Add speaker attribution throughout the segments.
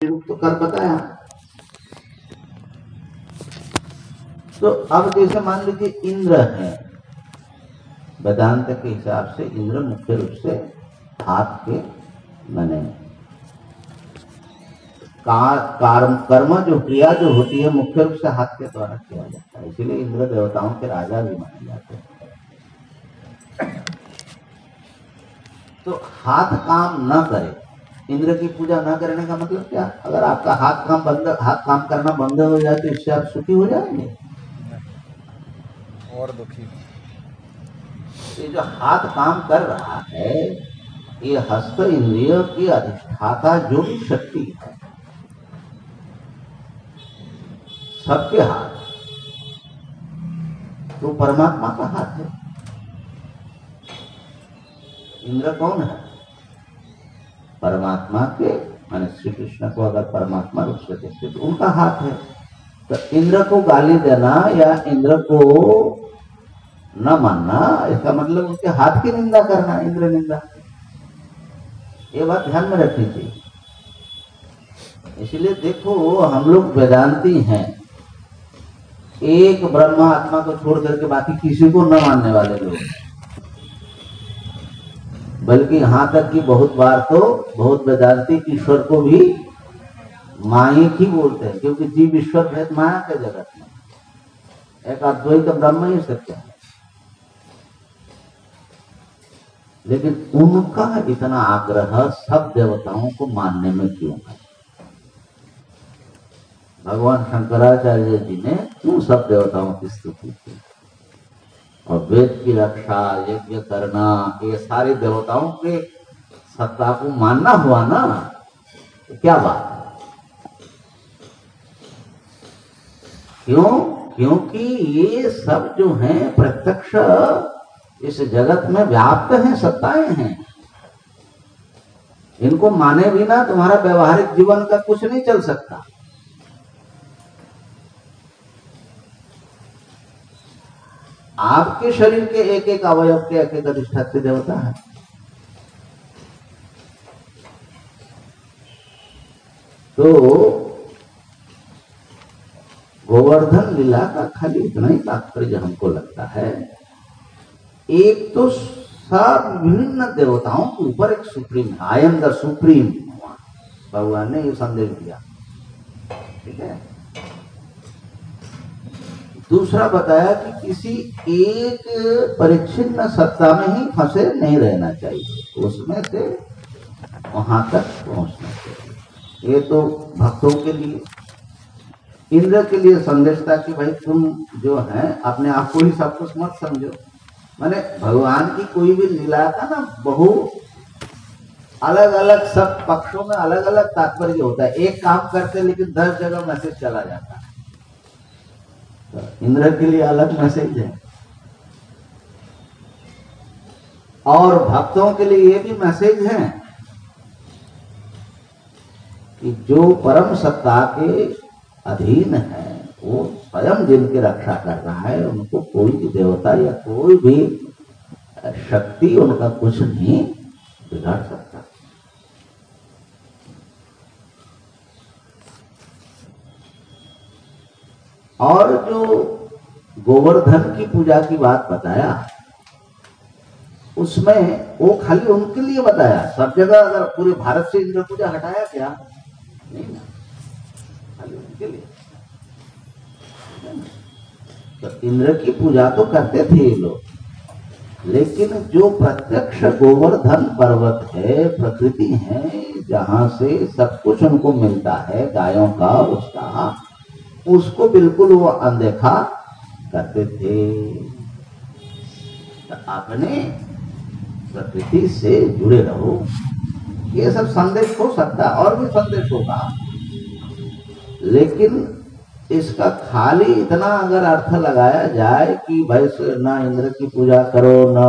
Speaker 1: रूप तो कर बताया। तो अब जैसे मान लीजिए इंद्र है, वेदांत के हिसाब से इंद्र मुख्य रूप से हाथ के बने। कर्म जो क्रिया जो होती है मुख्य रूप से हाथ के द्वारा किया जाता है, इसीलिए इंद्र देवताओं के राजा भी माने जाते हैं। तो हाथ काम न करे, इंद्र की पूजा न करने का मतलब क्या? अगर आपका हाथ काम करना बंद हो जाए तो इससे आप सुखी हो जाएंगे
Speaker 2: और दुखी।
Speaker 1: ये जो हाथ काम कर रहा है ये हस्त इंद्रिय की अधिष्ठाता जो भी शक्ति है, सबके हाथ तो परमात्मा का हाथ है। इंद्र कौन है? परमात्मा के, माने श्री कृष्ण को अगर परमात्मा रूप से देखते तो उनका हाथ है। तो इंद्र को गाली देना या इंद्र को न मानना, इसका मतलब उनके हाथ की निंदा करना, इंद्र निंदा। ये बात ध्यान में रखनी चाहिए। इसलिए देखो, हम लोग वेदांती हैं, एक ब्रह्म आत्मा को छोड़ करके बाकी किसी को न मानने वाले लोग, बल्कि यहां तक कि बहुत बार तो बहुत वेदांती ईश्वर को भी मायिक ही बोलते हैं, क्योंकि जीव ईश्वर भेद माया के जगत में, एक अद्वैत ब्रह्म ही सत्य है। लेकिन उनका इतना आग्रह सब देवताओं को मानने में क्यों है? भगवान शंकराचार्य जी ने क्यों सब देवताओं की स्तुति की? और वेद की रक्षा, यज्ञ करना, ये सारे देवताओं के सत्ता को मानना हुआ ना, तो क्या बात है? क्यों? क्योंकि ये सब जो हैं प्रत्यक्ष इस जगत में व्याप्त हैं, सत्ताएं हैं। इनको माने बिना तुम्हारा व्यवहारिक जीवन का कुछ नहीं चल सकता। आपके शरीर के एक एक अवयव के एक एक अधिष्ठात्री देवता है। तो गोवर्धन लीला का खाली इतना ही तात्पर्य हमको लगता है, एक तो सब विभिन्न देवताओं के ऊपर एक सुप्रीम है, आई एम द सुप्रीम, भगवान ने ये संदेश दिया। ठीक है। दूसरा बताया कि किसी एक परिच्छिन्न सत्ता में ही फंसे नहीं रहना चाहिए, उसमें से वहां तक पहुंचना चाहिए। ये तो भक्तों के लिए। इंद्र के लिए संदेश था कि भाई तुम जो है अपने आप को ही सब कुछ मत समझो। माने भगवान की कोई भी लीला का ना बहु अलग अलग सब पक्षों में अलग अलग तात्पर्य होता है। एक काम करते लेकिन 10 जगह मैसेज चला जाता है। तो इंद्र के लिए अलग मैसेज है, और भक्तों के लिए ये भी मैसेज है कि जो परम सत्ता के अधीन है वो स्वयं जिनकी रक्षा कर रहा है, उनको कोई भी देवता या कोई भी शक्ति उनका कुछ नहीं बिगाड़ सकता। और जो गोवर्धन की पूजा की बात बताया, उसमें वो खाली उनके लिए बताया। सब जगह अगर पूरे भारत से इंद्र पूजा हटाया क्या? नहीं ना, खाली उनके लिए। तो इंद्र की पूजा तो करते थे ये लोग, लेकिन जो प्रत्यक्ष गोवर्धन पर्वत है, प्रकृति है, जहां से सब कुछ उनको मिलता है, गायों का, उसका, उसको बिल्कुल वो अनदेखा करते थे। तो अपने प्रकृति से जुड़े रहो। ये सब संदेश हो सकता है, और भी संदेश होगा, लेकिन इसका खाली इतना अगर अर्थ लगाया जाए कि भाई ना इंद्र की पूजा करो, न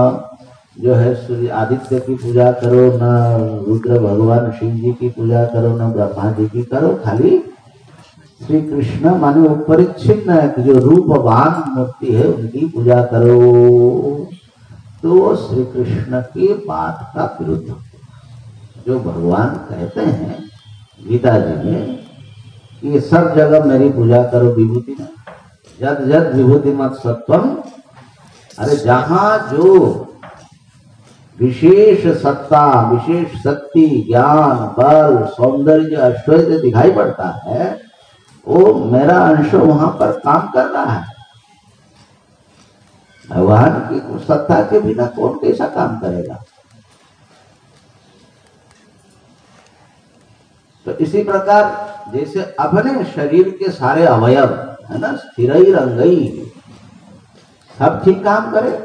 Speaker 1: जो है सूर्य आदित्य की पूजा करो, न रुद्र भगवान शिव जी की पूजा करो, न ब्रह्मा जी की करो, खाली श्री कृष्ण माने परिच्छिन्न जो रूपवान मूर्ति है उनकी पूजा करो, तो श्री कृष्ण की बात का विरुद्ध। जो भगवान कहते हैं गीता जी में ये सब जगह मेरी पूजा करो विभूति में, जद जद विभूति मत सत्वम। अरे जहां जो विशेष सत्ता, विशेष शक्ति, ज्ञान, बल, सौंदर्य, ऐश्वर्य दिखाई पड़ता है, वो मेरा अंश वहां पर काम कर रहा है। भगवान की सत्ता के बिना कौन कैसा काम करेगा। तो इसी प्रकार जैसे अपने शरीर के सारे अवयव है ना, स्थिर रंगई सब ठीक काम करे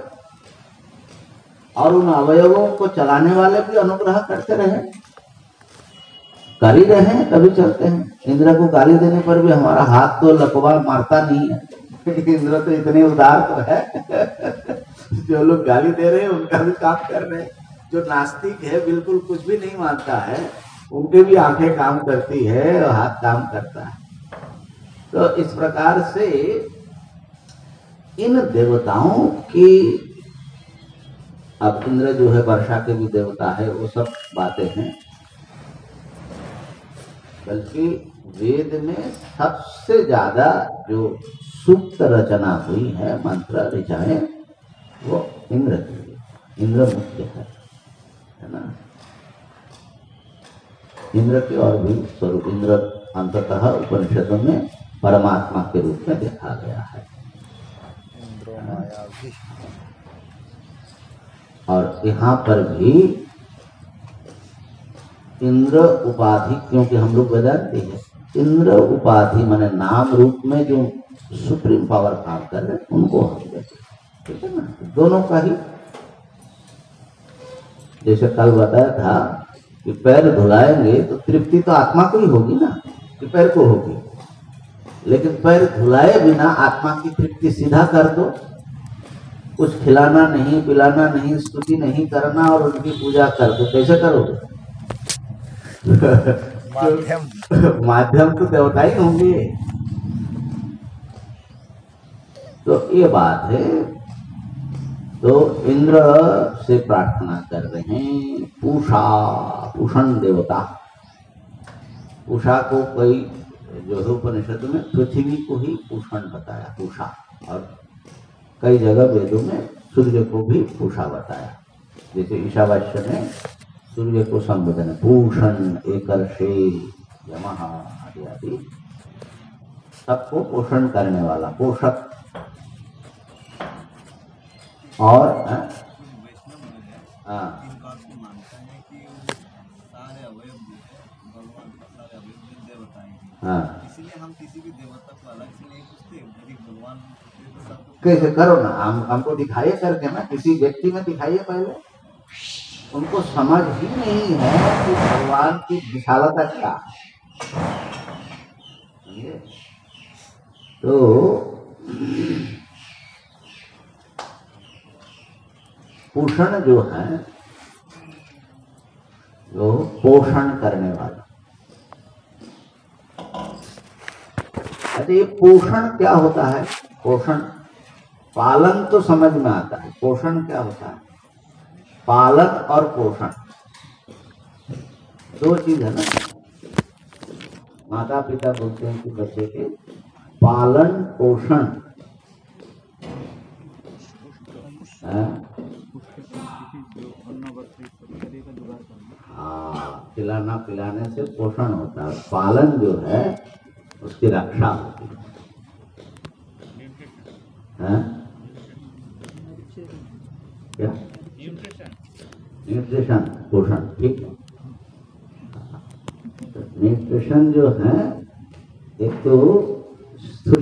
Speaker 1: और उन अवयवों को चलाने वाले भी अनुग्रह करते रहे, कर ही रहे, तभी चलते हैं। इंद्र को गाली देने पर भी हमारा हाथ तो लकवा मारता नहीं है। इंद्र तो इतने उदार तो है जो लोग गाली दे रहे हैं उनका भी काम कर रहे हैं। जो नास्तिक है, बिल्कुल कुछ भी नहीं मानता है, उनके भी आंखें काम करती है और हाथ काम करता है। तो इस प्रकार से इन देवताओं की, अब इंद्र जो है वर्षा के भी देवता है, वो सब बातें हैं। बल्कि वेद में सबसे ज्यादा जो सूक्त रचना हुई है, मंत्र ऋचाएं, वो इंद्र की, इंद्र मुख्य है ना। इंद्र के और भी स्वरूप, इंद्र अंततः उपनिषदों में परमात्मा के रूप में देखा गया है। और यहाँ पर भी इंद्र उपाधि, क्योंकि हम लोग वेदांती हैं, इंद्र उपाधि माने नाम रूप में जो सुप्रीम पावर काम कर रहे हैं उनको हम देते, ठीक है ना। दोनों का ही, जैसे कल बताया था कि पैर धुलाएंगे तो तृप्ति तो आत्मा को ही होगी ना, कि पैर को होगी। लेकिन पैर धुलाए बिना आत्मा की तृप्ति सीधा कर दो, कुछ खिलाना नहीं, पिलाना नहीं, स्तुति नहीं करना और उनकी पूजा कर दो, कैसे करोगे? माध्यम तो देवता ही होंगे। तो ये बात है। तो इंद्र से प्रार्थना कर रहे हैं पूषा, पूषण देवता। पूषा को कई जो है उपनिषद में पृथ्वी को ही पूषण बताया, पूषा, और कई जगह वेदों में सूर्य को भी पूषा बताया। जैसे ईशावास्य में सूर्य को संबोधन है पूषण, एकर्षे, यमः आदि आदि, सबको पोषण करने वाला, पोषक। और
Speaker 2: इसलिए हम किसी भी देवता को अलग से नहीं पूछते, यदि भगवान
Speaker 1: कैसे करो ना, हमको दिखाइए करके ना, किसी व्यक्ति में दिखाइए पहले। उनको समझ ही नहीं है कि भगवान की विशालता क्या है। तो पोषण जो है, वो पोषण करने वाला। अच्छा, ये पोषण क्या होता है? पोषण, पालन तो समझ में आता है, पोषण क्या होता है? पालन और पोषण दो चीज है ना। माता पिता बोलते हैं कि बच्चे के पालन पोषण, हाँ, खिलाना पिलाने से पोषण होता है, पालन जो है उसकी रक्षा होती है। क्या? न्यूट्रिशन, पोषण, ठीक है। न्यूट्रिशन जो है एक तो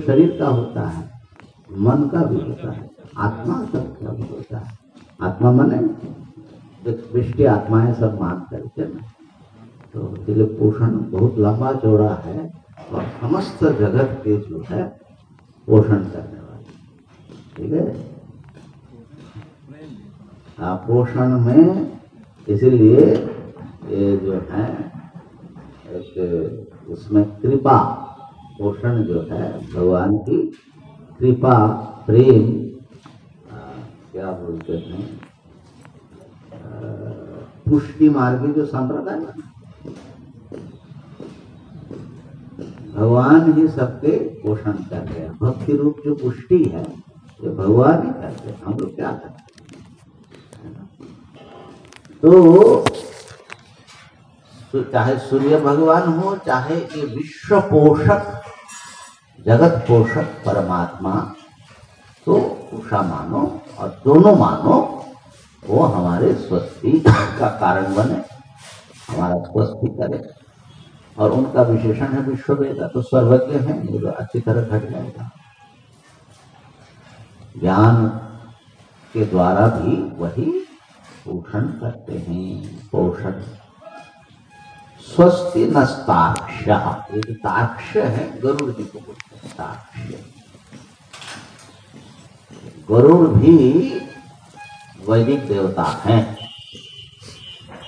Speaker 1: शरीर का होता है, मन का भी होता है, आत्मा का भी होता है। आत्मा माने वृष्टि आत्माएं सब मान करके ना, तो इसलिए पोषण बहुत लंबा चौड़ा है और समस्त जगत के जो है पोषण करने वाले, ठीक है। पोषण में इसीलिए ये जो है एक उसमें कृपा, पोषण जो है भगवान की कृपा, प्रेम, क्या बोलते हैं, पुष्टि मार्गी जो संप्रदाय है, भगवान ही सबके पोषण कर रहे हैं। भक्ति रूप जो पुष्टि है ये भगवान ही करते हैं, हम लोग क्या करते हैं। तो चाहे सूर्य भगवान हो, चाहे ये विश्व पोषक जगत पोषक परमात्मा, तो उषा मानो और दोनों मानो, वो हमारे स्वस्ति का कारण बने, हमारा स्वस्ति करे। और उनका विशेषण है विश्ववेदा, तो सर्वज्ञ है, ये तो अच्छी तरह घट जाएगा। ज्ञान के द्वारा भी वही पोषण करते हैं, पोषण। स्वस्ति नस्ताक्ष, ये जो ताक्ष है गरुड़ जी को बोलते हैं ताक्ष। गरुड़ भी वैदिक देवता हैं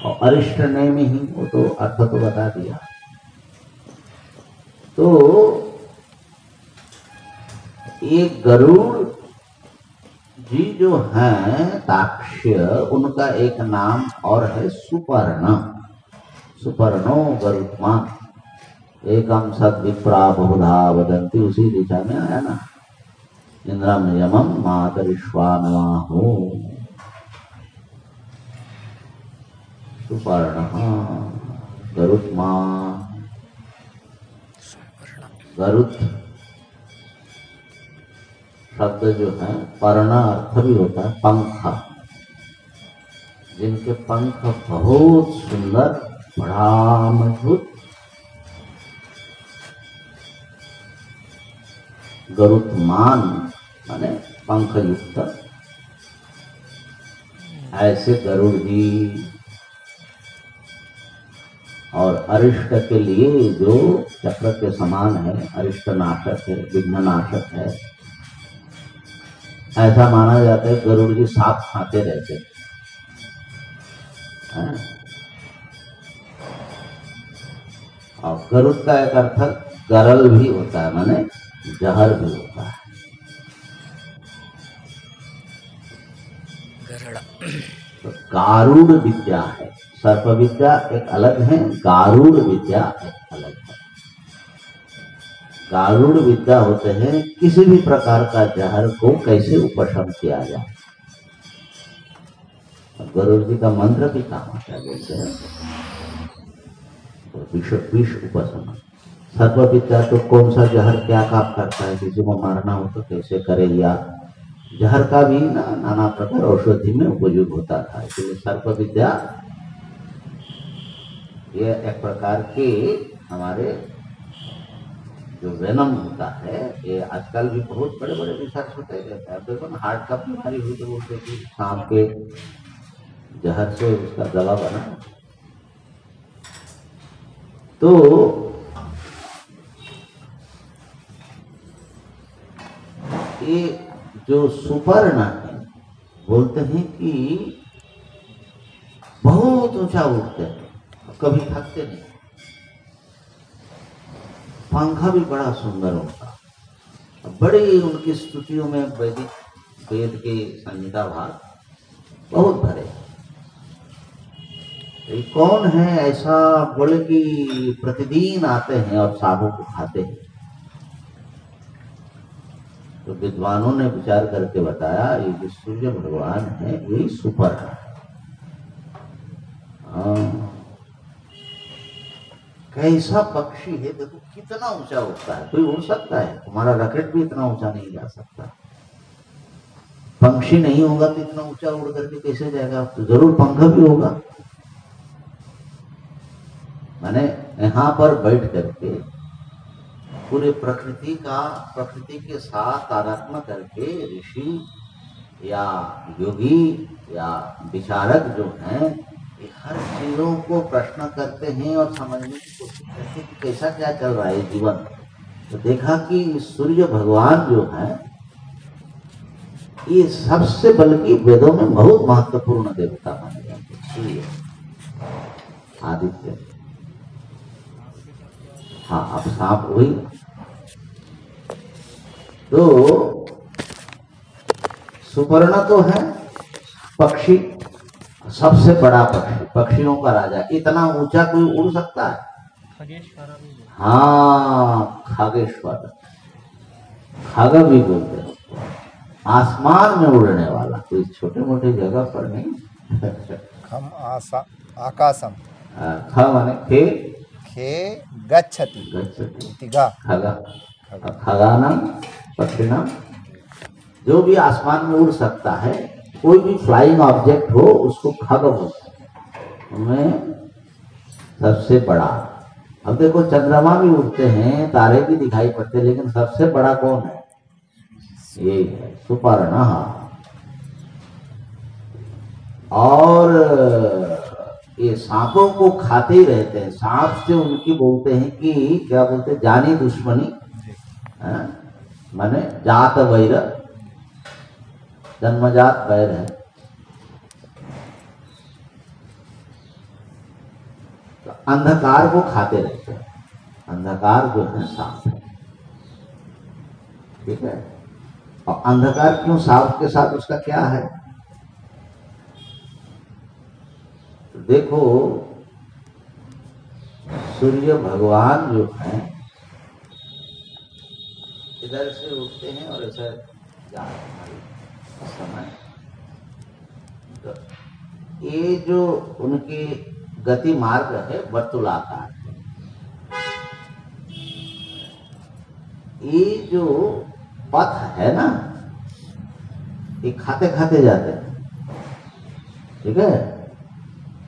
Speaker 1: और अरिष्ट ने में ही, वो तो अर्थ तो बता दिया। तो ये गरुड़ जी जो हैं ताक्ष, उनका एक नाम और है सुपर्ण। सुपर्णो गरुत्मान एकम सद विप्रा बहुधा वदंती, उसी दिशा में आया ना। इंद्रम यमम मातरिश्वानवाहो सुपर्ण गरुत्मान। गरुत शब्द जो है पर्ण अर्थ भी होता है पंख, जिनके पंख बहुत सुंदर, बड़ा मजबूत। गरुत्मान माने पंख युक्त, ऐसे गरुड़ जी। और अरिष्ट के लिए जो चक्र के समान है, अरिष्ट नाशक है, विघ्न नाशक है, ऐसा माना जाता है। गरुड़ जी सांप खाते रहते हैं। और गरुड़ का एक अर्थ गरल भी होता है, माने जहर भी होता है। तो गारुड़ विद्या है, सर्प विद्या एक अलग है, गारुड़ विद्या एक अलग है। गारुड़ विद्या होते हैं किसी भी प्रकार का जहर को कैसे उपशम किया जाए। गरुड़ जी का मंत्र भी काम आता है, बोलते हैं विष उपशम। सर्प विद्या तो कौन सा जहर क्या काम करता है, किसी को मारना हो तो कैसे करे, या जहर का भी नाना प्रकार औषधि में उपयोग होता था। इसलिए सर्प विद्या ये एक प्रकार के हमारे जो वेनम होता है, ये आजकल भी बहुत बड़े बड़े रिसर्च होते रहते हैं। देखो ना, हार्ट का बीमारी हुई तो बोलते कि सांप के जहर से उसका दवा बना। तो ये जो सुपर्ण है, बोलते हैं कि बहुत ऊंचा उड़ते हैं, कभी थकते नहीं। पंखा भी बड़ा सुंदर उनका, बड़ी उनकी स्तुतियों में वैदिक वेद के संहिता भाग बहुत भरे। ये कौन है ऐसा बोले कि प्रतिदिन आते हैं और सांपों को खाते हैं। तो विद्वानों ने विचार करके बताया, ये जो सूर्य भगवान है यही सुपर्ण है। कैसा पक्षी है, देखो कितना ऊंचा उड़ता है। कोई उड़ सकता है? तुम्हारा रॉकेट भी इतना ऊंचा नहीं जा सकता। पंक्षी नहीं होगा तो इतना ऊंचा उड़ करके कैसे जाएगा? तो जरूर पंख भी होगा। माने यहाँ पर बैठ करके पूरे प्रकृति के साथ तादात्म्य करके ऋषि या योगी या विचारक जो हैं, ये हर चीजों को प्रश्न करते हैं और समझने की कोशिश करते हैं कि कैसा क्या चल रहा है जीवन। तो देखा कि सूर्य भगवान जो है ये सबसे, बल्कि वेदों में बहुत महत्वपूर्ण देवता माने जाते हैं। सूर्य आदित्य, हाँ अब सांप हुई। तो सुपर्ण तो है पक्षी, सबसे बड़ा पक्षी, पक्षियों का राजा। इतना ऊंचा कोई उड़ सकता है? हाँ, खगेश्वर, खग भी बोलते हैं उसको, आसमान में उड़ने वाला, कोई छोटे मोटे जगह पर नहीं।
Speaker 3: खम आकाशम,
Speaker 1: ख माने खे,
Speaker 3: खे गच्छति
Speaker 1: गच्छति,
Speaker 3: इति गा,
Speaker 1: खगा, खगानाम पक्षिणाम, जो भी आसमान में उड़ सकता है, कोई भी फ्लाइंग ऑब्जेक्ट हो उसको खग बोलते हैं, उनमें सबसे बड़ा। अब देखो चंद्रमा भी उड़ते हैं, तारे भी दिखाई पड़ते हैं, लेकिन सबसे बड़ा कौन है? यही है सुपर्ण। और ये सांपों को खाते ही रहते हैं, सांप से उनकी बोलते हैं कि क्या बोलते हैं, जानी दुश्मनी, माने जात वैर, जन्मजात वैर है। तो अंधकार को खाते रहते हैं, अंधकार जो है सांप है, ठीक है। और अंधकार क्यों सांप के साथ, उसका क्या है? तो देखो सूर्य भगवान जो है इधर से उठते हैं और ऐसा जा रहे हैं समय, तो ये जो उनकी गति मार्ग है वर्तुलाकार है। ये जो पथ है ना, ये खाते खाते जाते हैं, ठीक है।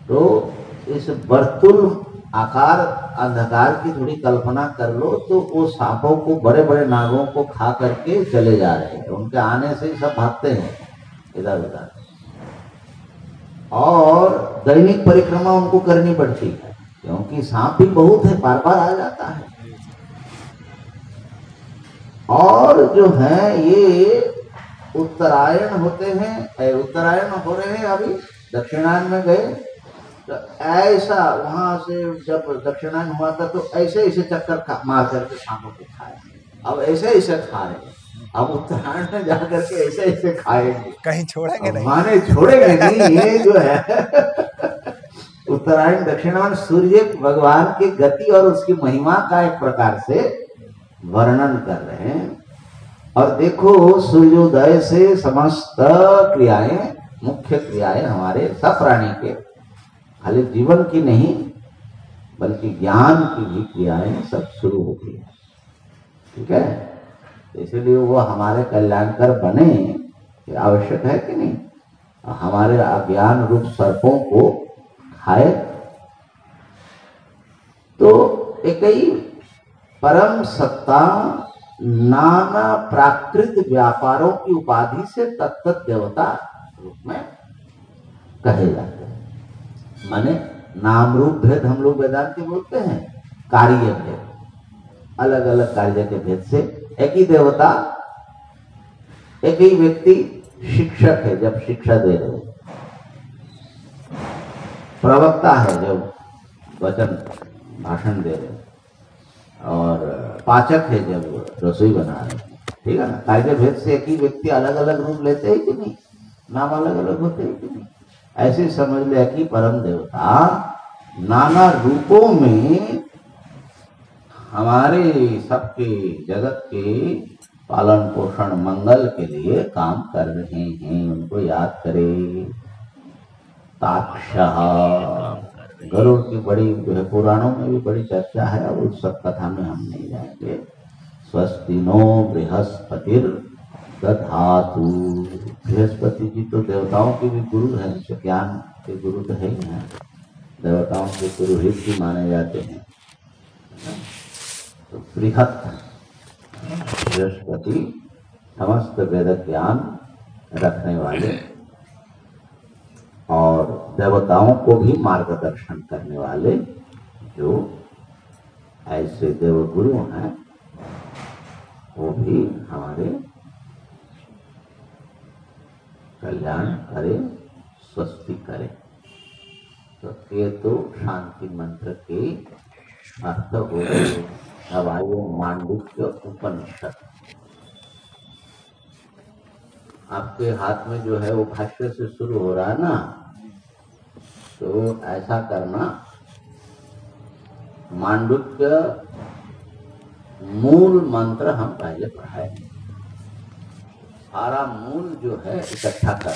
Speaker 1: तो इस वर्तुल आकार अंधकार की थोड़ी कल्पना कर लो, तो वो सांपों को, बड़े बड़े नागों को खा करके चले जा रहे हैं, उनके आने से ही सब भागते हैं इधर उधर। और दैनिक परिक्रमा उनको करनी पड़ती है, क्योंकि सांप भी बहुत है, बार बार आ जाता है। और जो है ये उत्तरायण होते हैं, उत्तरायण हो रहे हैं, अभी दक्षिणायन में गए, तो ऐसा वहां से जब दक्षिणायन हुआ था तो ऐसे ऐसे चक्कर मार करके सांपों को खाए। अब ऐसे ऐसे खा रहे हैं, अब उत्तरायण में जाकर के ऐसे ऐसे खाएंगे,
Speaker 3: कहीं छोड़ेंगे नहीं,
Speaker 1: माने छोड़ेंगे नहीं। ये जो है उत्तरायण दक्षिणायन सूर्य भगवान की गति और उसकी महिमा का एक प्रकार से वर्णन कर रहे हैं। और देखो सूर्योदय से समस्त क्रियाएं, मुख्य क्रियाएं हमारे सब प्राणी के, खाली जीवन की नहीं बल्कि ज्ञान की भी क्रियाएं सब शुरू होती है, ठीक है। इसलिए वो हमारे कल्याणकर बने, ये आवश्यक है कि नहीं। हमारे अज्ञान रूप सर्पों को खाए तो एक ही परम सत्ता नाना प्राकृत व्यापारों की उपाधि से तत्त देवता रूप में कहे जाते हैं। माने नाम रूप भेद हम लोग वेदांत बोलते हैं, कार्य भेद, अलग अलग कार्य के भेद से एक ही देवता, एक ही व्यक्ति शिक्षक है जब शिक्षा दे रहे, प्रवक्ता है जब वचन भाषण दे रहे, और पाचक है जब रसोई बना रहे, ठीक है ना। कार्य भेद से एक ही व्यक्ति अलग अलग रूप लेते हैं कि नहीं, नाम अलग अलग होते हैं कि नहीं। ऐसे समझ ले कि परम देवता नाना रूपों में हमारे सबके जगत के पालन पोषण मंगल के लिए काम कर रहे हैं, उनको याद करें। ताक्षः, गरुड़ की बड़ी पुराणों में भी बड़ी चर्चा है, अब उस सब कथा में हम नहीं जाएंगे। स्वस्ति नो बृहस्पतिर दधातु, बृहस्पति जी तो देवताओं के भी गुरु हैं, ज्ञान के गुरु तो है ही हैं, देवताओं के पुरोहित भी माने जाते हैं। तो बृहत बृहस्पति समस्त वेद ज्ञान रखने वाले और देवताओं को भी मार्गदर्शन करने वाले जो ऐसे देवगुरु हैं, वो भी हमारे कल्याण करे, स्वस्ति करे। तो ये तो शांति मंत्र के अर्थ हो गए। अब आइए मांडुक्य उपनिषद। आपके हाथ में जो है वो भाष्य से शुरू हो रहा है ना, तो ऐसा करना, मांडुक्य मूल मंत्र हम पहले पढ़ाए, सारा मूल जो है इकट्ठा कर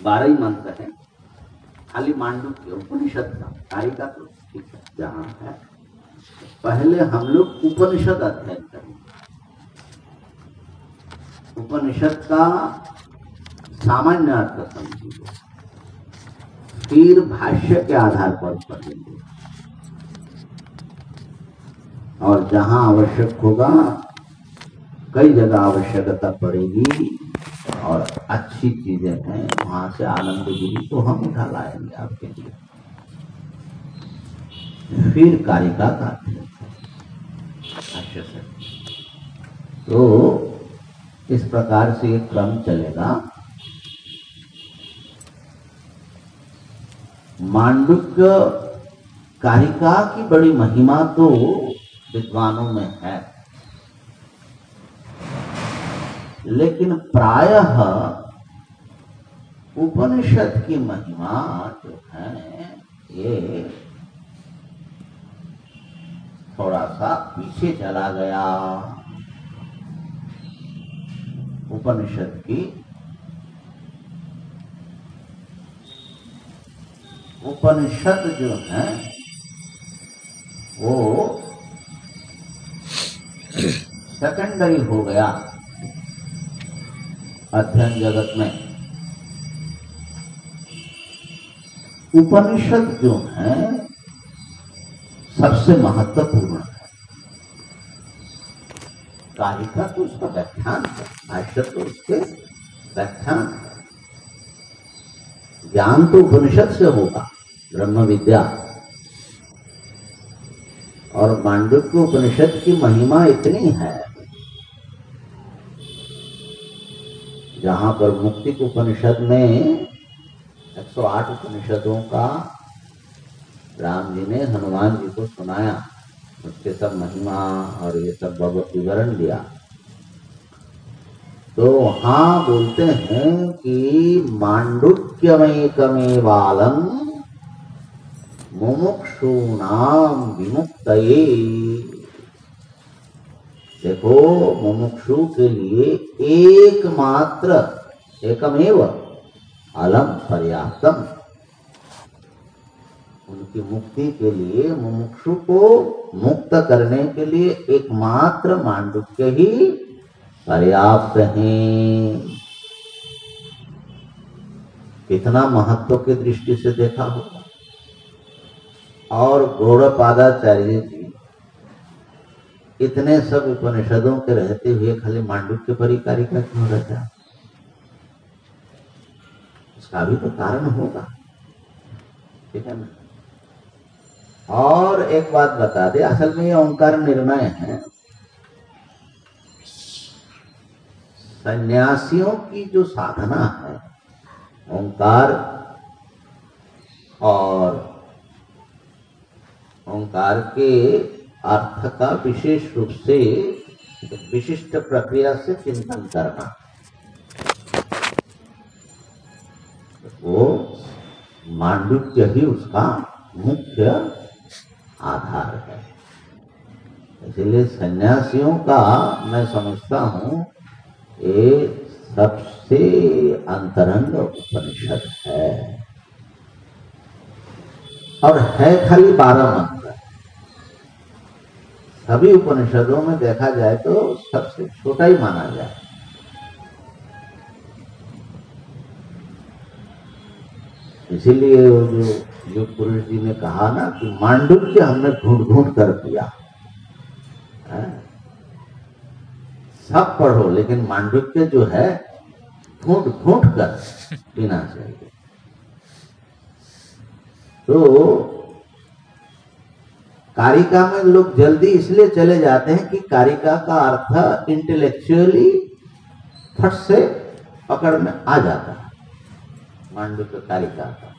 Speaker 1: 12 ही मंत्र है, खाली मांडुक्य उपनिषद का कारिका तो ठीक है जहाँ है। पहले हम लोग उपनिषद अध्ययन करेंगे, उपनिषद का सामान्य अर्थ समझेंगे, फिर भाष्य के आधार पर पढ़ेंगे और जहां आवश्यक होगा, कई जगह आवश्यकता पड़ेगी और अच्छी चीजें हैं, वहां से आनंद गिरी को हम उठा लाएंगे आपके लिए। फिर कारिका का भाष्य से, तो इस प्रकार से एक क्रम चलेगा। मांडुक्य कारिका की बड़ी महिमा तो विद्वानों में है, लेकिन प्रायः उपनिषद की महिमा जो है ये थोड़ा सा पीछे चला गया। उपनिषद की उपनिषद जो है वो सेकेंडरी हो गया अध्ययन जगत में। उपनिषद जो है सबसे महत्वपूर्ण है। कारिका तो उसका व्याख्यान है, भाष्य तो उसके व्याख्यान है। ज्ञान तो उपनिषद से होगा, ब्रह्म विद्या। और मांडुक्य उपनिषद की महिमा इतनी है, जहां पर मुक्ति उपनिषद में 108 उपनिषदों का राम जी ने हनुमान जी को सुनाया, उसके सब महिमा और ये सब भगवत विवरण दिया। तो वहां बोलते हैं कि मांडुक्यमेकमेवालम् मुमुक्षूणाम विमुक्तये। देखो, मुमुक्षु के लिए एकमात्र एकमेव अलम पर्याप्तम, उनकी मुक्ति के लिए, मुमुक्षु को मुक्त करने के लिए एकमात्र मांडुक्य ही पर्याप्त है। कितना महत्व की दृष्टि से देखा होगा। और गौड़पादाचार्य जी इतने सब उपनिषदों के रहते हुए खाली मांडुक्य परिकारिका क्यों रहता? इसका भी तो कारण होगा, ठीक है ना। और एक बात बता दे, असल में ये ओंकार निर्णय है। सन्यासियों की जो साधना है ओंकार, और ओंकार के अर्थ का विशेष रूप से विशिष्ट प्रक्रिया से चिंतन करना, वो मांडुक्य ही उसका मुख्य आधार है। इसलिए सन्यासियों का मैं समझता हूँ ये सबसे अंतरंग उपनिषद है, और है खाली 12 मंत्र। सभी उपनिषदों में देखा जाए तो सबसे छोटा ही माना जाए। इसीलिए वो जो योग पुरुष जी ने कहा ना कि मांडुक्य हमने ढूंढ ढूंढ कर पिया है? सब पढ़ो, लेकिन मांडुक्य जो है ढूंढ ढूंढ कर पीना चाहिए। तो कारिका में लोग जल्दी इसलिए चले जाते हैं कि कारिका का अर्थ इंटेलेक्चुअली फट से पकड़ में आ जाता है मांडुक्य कारिका का,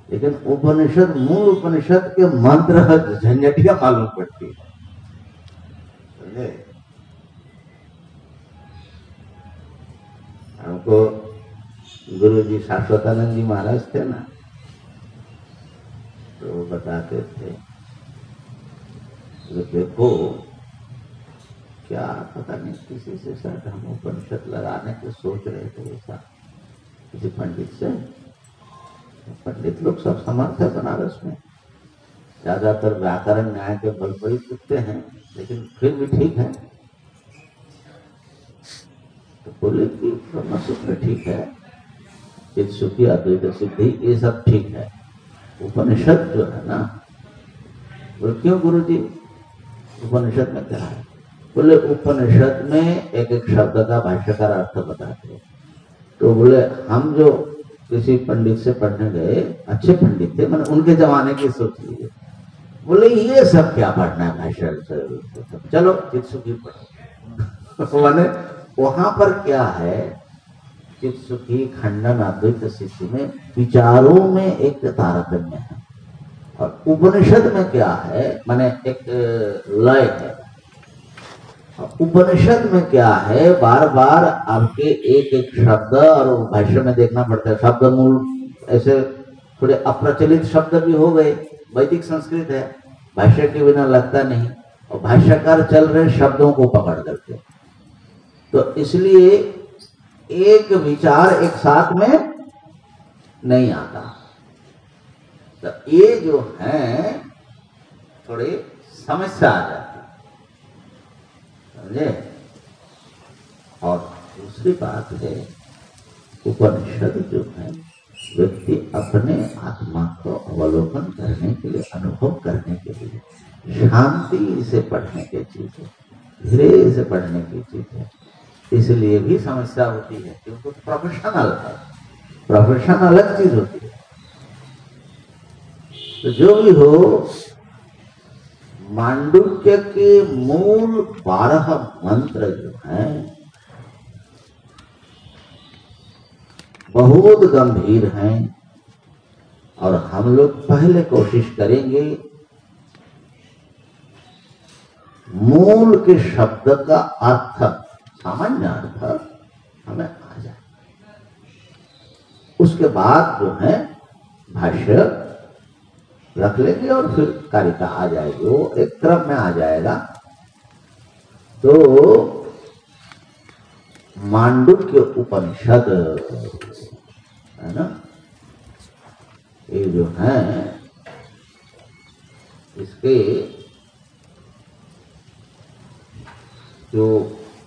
Speaker 1: लेकिन उपनिषद, मूल उपनिषद के मंत्र झंझटिया मालूम पड़ती है, समझे? हमको गुरु जी शाश्वतानंद जी महाराज थे ना, तो वो बताते थे, देखो क्या पता नहीं, किसी से शायद हम उपनिषद लगाने की सोच रहे थे, ऐसा किसी पंडित से। पंडित लोग सब समर्थ है बनारस में, ज्यादातर व्याकरण न्याय के बल पर ही लिखते हैं, लेकिन फिर भी ठीक है। तो बोले कि ब्रह्म सूत्र ठीक है, चित सुखी अद्वैत सिद्धि ये सब ठीक है, उपनिषद जो है ना। बोले क्यों गुरुजी, उपनिषद में क्या है? बोले उपनिषद में एक एक शब्द का भाष्यकार अर्थ बताते हैं। तो बोले हम जो किसी पंडित से पढ़ने गए, अच्छे पंडित थे, मैंने उनके जमाने की सोच लीजिए, बोले ये सब क्या पढ़ना है भाष्य से, चलो चित सुखी पढ़ो। मैंने वहां पर क्या है, चित सुखी खंडन अद्वैत सिद्धि में विचारों में एक तारतम्य है, और उपनिषद में क्या है, माने एक लय है। उपनिषद में क्या है, बार बार आपके एक एक शब्द, और भाष्य में देखना पड़ता है शब्द मूल, ऐसे थोड़े अप्रचलित शब्द भी हो गए, वैदिक संस्कृत है, भाष्य के बिना लगता नहीं, और भाष्यकार चल रहे शब्दों को पकड़ करके, तो इसलिए एक विचार एक साथ में नहीं आता। तो ये जो है थोड़ी समस्या आ जाती, समझे। और दूसरी बात है, उपनिषद जो है व्यक्ति अपने आत्मा को अवलोकन करने के लिए, अनुभव करने के लिए शांति से पढ़ने की चीज है, धीरे से पढ़ने की चीज है, इसलिए भी समस्या होती है क्योंकि प्रोफेशनल है, प्रोफेशन अलग चीज होती है। तो जो भी हो, मांडुक्य के मूल 12 मंत्र जो हैं बहुत गंभीर हैं, और हम लोग पहले कोशिश करेंगे मूल के शब्द का अर्थ, सामान्य अर्थ हमें आ जाए, उसके बाद जो है भाष्य रख लेंगे और फिर कारिका आ जाएगी, वो एक क्रम में आ जाएगा। तो मांडुक्य उपनिषद है ना, ये जो है इसके जो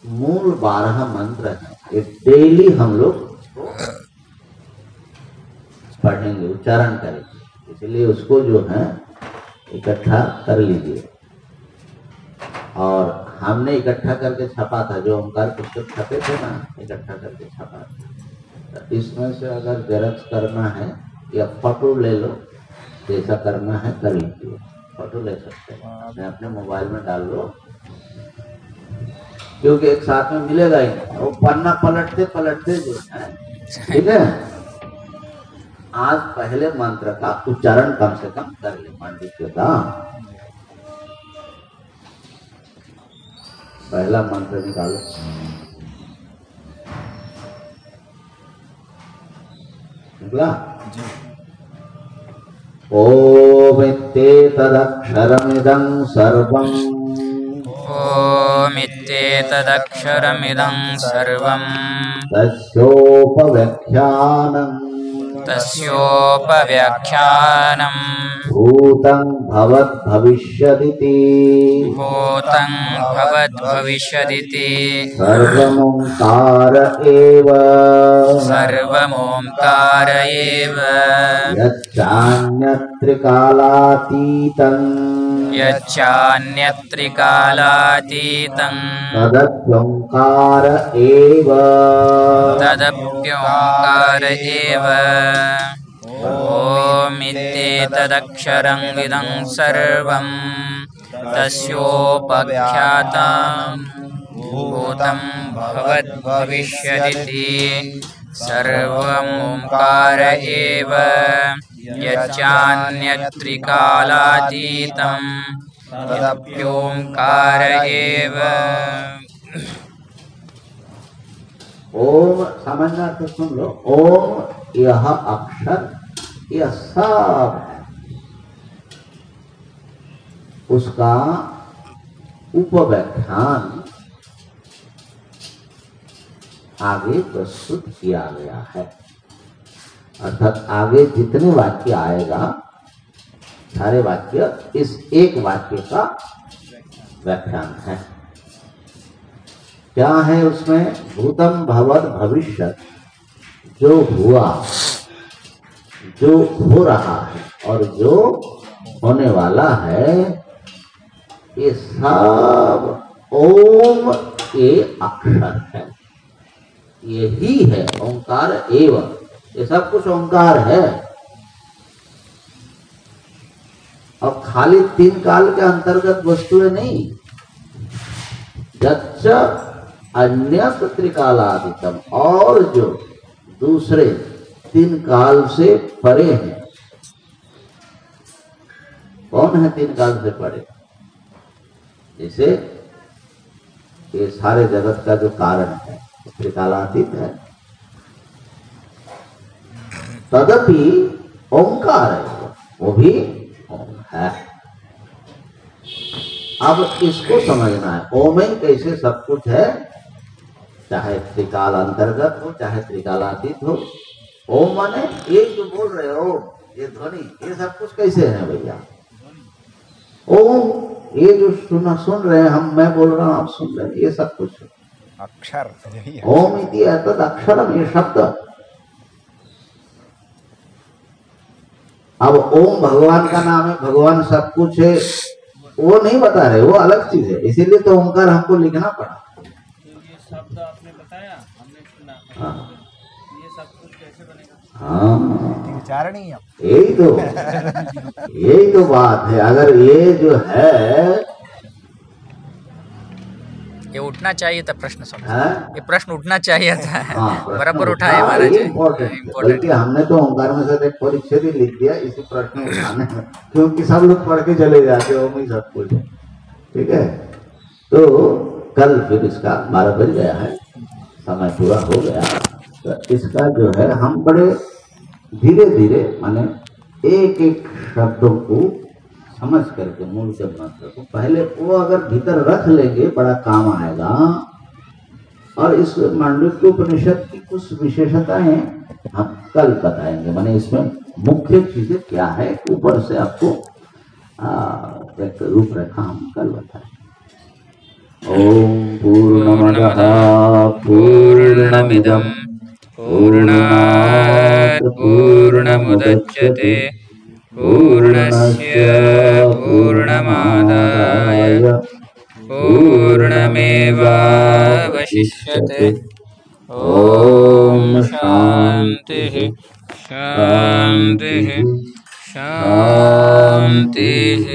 Speaker 1: मूल 12 मंत्र हैं, ये डेली हम लोग पढ़ेंगे, उच्चारण करेंगे, इसलिए उसको जो है इकट्ठा कर लीजिए। और हमने इकट्ठा करके छपा था, जो ओंकार पुस्तक छपे थे ना, इकट्ठा करके छपा था। तो इसमें से अगर जेरॉक्स करना है या फोटो ले लो, जैसा करना है कर लीजिए, फोटो ले सकते हैं, अपने मोबाइल में डाल लो, क्योंकि एक साथ में मिलेगा ही नहीं, वो पन्ना पलटते पलटते जो है, ठीक है। आज पहले मंत्र का उच्चारण कम से कम कर ले, पांडित्य का पहला मंत्र निकालो। निकला? ओम इत्येतदक्षरमिदं सर्वम्,
Speaker 4: ओम इत्येतदक्षरमिदं सर्वम्, तस्योपव्याख्यानं
Speaker 1: भूतं भवद्भविष्यदिति,
Speaker 4: भूतं भवद्भविष्यदिति,
Speaker 1: सर्वमोंकार एव,
Speaker 4: सर्वमोंकार एव,
Speaker 1: यच्चान्यत्रिकालातीतं,
Speaker 4: यच्चान्यत्रिकालातीतं,
Speaker 1: तदप्योंकार एव,
Speaker 4: तदप्योंकार एव। ओम इत्येतदक्षरं इदं सर्वं, तस्योपख्यातं भूतं भवद्भविष्यदिति, सर्वमोंकार एव, यच्चान्यत्रिकालातीतं, तदप्योंकार एव।
Speaker 1: ओम सामान्य अर्थ सुन लो। ओम यह अक्षर, यह सब है, उसका उपव्याख्यान आगे प्रस्तुत किया गया है। अर्थात आगे जितने वाक्य आएगा सारे वाक्य इस एक वाक्य का व्याख्यान है। क्या है उसमें? भूतम भवद भविष्यत, जो हुआ, जो हो रहा है और जो होने वाला है, ये सब ओम के अक्षर है। यही है ओंकार एवं, ये सब कुछ ओंकार है। अब खाली 3 काल के अंतर्गत वस्तुएं नहीं, यच्च अन्यत त्रिकालादितम, और जो दूसरे 3 काल से परे हैं। कौन है 3 काल से परे? जैसे ये सारे जगत का जो कारण है त्रिकालातीत है, तदपि ओंकार है, वो भी ओम है। अब इसको समझना है, ओम ही कैसे सब कुछ है, चाहे त्रिकाल अंतर्गत हो चाहे त्रिकालातीत हो। ओम माने ये जो बोल रहे हो, ये ध्वनि, ये सब कुछ कैसे है भैया? ओम, ये जो सुन रहे हैं हम, मैं बोल रहा हूँ आप सुन रहे हैं, ये सब कुछ
Speaker 3: अक्षर यही है।
Speaker 1: ओम इति एतद अक्षरम, ये शब्द। अब ओम भगवान का नाम है, भगवान सब कुछ है, वो नहीं बता रहे, वो अलग चीज है। इसीलिए तो ओंकार हमको लिखना पड़ा।
Speaker 2: तो ये शब्द आपने बताया, हमने सुना,
Speaker 1: हाँ,
Speaker 2: ये सब कुछ कैसे बनेगा?
Speaker 1: हाँ,
Speaker 3: विचारणीय।
Speaker 1: यही तो बात है। अगर ये जो है,
Speaker 4: ये उठना चाहिए था प्रश्न समझ,
Speaker 1: हाँ?
Speaker 4: ये प्रश्न उठना चाहिए था।
Speaker 1: हाँ,
Speaker 4: बराबर उठाए महाराज,
Speaker 1: इम्पोर्टेंट। बल्कि हमने तो ओंकार में से एक परिच्छेद ही लिख दिया इसी प्रश्न उठाने में, क्योंकि सब लोग पढ़ के चले जाते हो ही सब कुछ। ठीक है, तो कल फिर इसका 12 बज गया है, समय पूरा हो गया। तो इसका जो है हम बड़े धीरे धीरे, माने एक एक शब्दों को समझ करके मूल के मंत्र को पहले वो अगर भीतर रख लेंगे बड़ा काम आएगा। और इस मांडव्य उपनिषद की कुछ विशेषताएं हम कल बताएंगे, माने इसमें मुख्य चीजें क्या है, ऊपर से आपको एक रूपरेखा हम कल बताएंगे। ओम पूर्णमदः पूर्णमिदं पूर्णात् पूर्णमुदच्यते पूर्णस्य पूर्णमादाय
Speaker 4: पूर्णमेवावशिष्यते। ओम शांतिः शांतिः शांतिः।